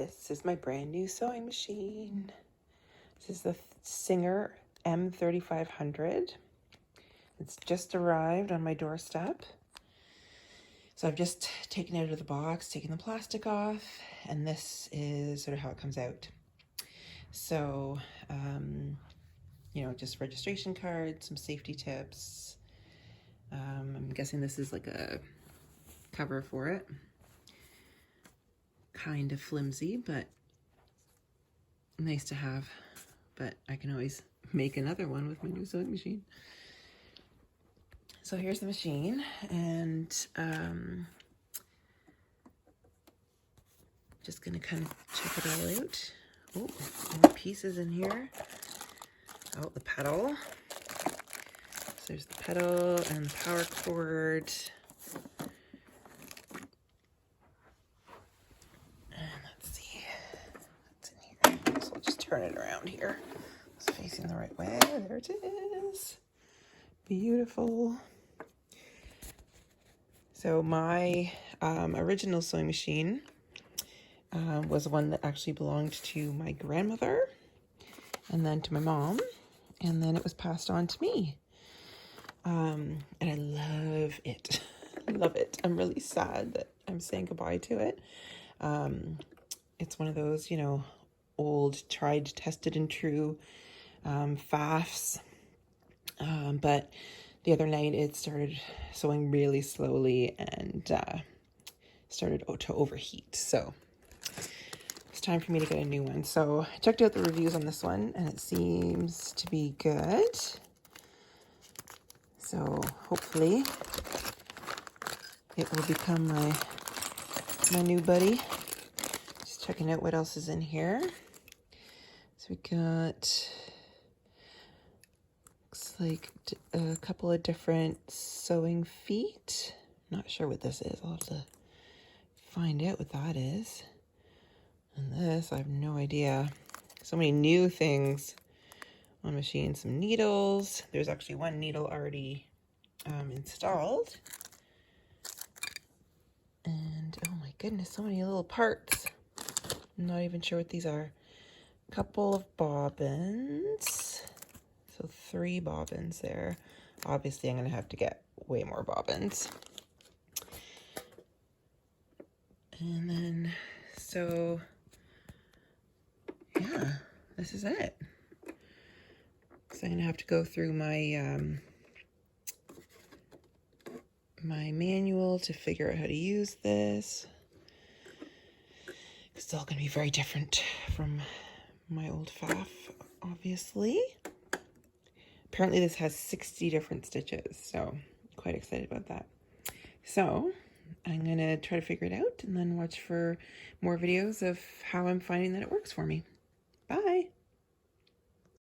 This is my brand new sewing machine. This is the Singer M3500. It's just arrived on my doorstep. So I've just taken it out of the box, taken the plastic off, and this is sort of how it comes out. So, you know, just registration cards, some safety tips. I'm guessing this is like a cover for it. Kind of flimsy, but nice to have. But I can always make another one with my new sewing machine. So here's the machine, and just gonna kind of check it all out. Oh, more pieces in here. Oh, the pedal. So there's the pedal and the power cord. And let's see what's in here. So I'll just turn it around here. It's facing the right way. There it is. Beautiful. So my original sewing machine was one that actually belonged to my grandmother and then to my mom, and then it was passed on to me. And I love it. I love it. I'm really sad that I'm saying goodbye to it. It's one of those, you know, old, tried, tested and true faffs. But the other night it started sewing really slowly and started to overheat. So it's time for me to get a new one. So I checked out the reviews on this one and it seems to be good. So hopefully it will become my new buddy. Just checking out what else is in here. So we got, looks like a couple of different sewing feet. Not sure what this is. I'll have to find out what that is. And this, I have no idea. So many new things on machine. Some needles. There's actually one needle already installed. And oh my goodness, so many little parts. I'm not even sure what these are. A couple of bobbins. So 3 bobbins there. Obviously, I'm going to have to get way more bobbins. And then, so, yeah, this is it. So I'm going to have to go through my my manual to figure out how to use this. It's still going to be very different from my old faff, obviously. Apparently this has 60 different stitches, so quite excited about that. So I'm going to try to figure it out and then watch for more videos of how I'm finding that it works for me. Bye!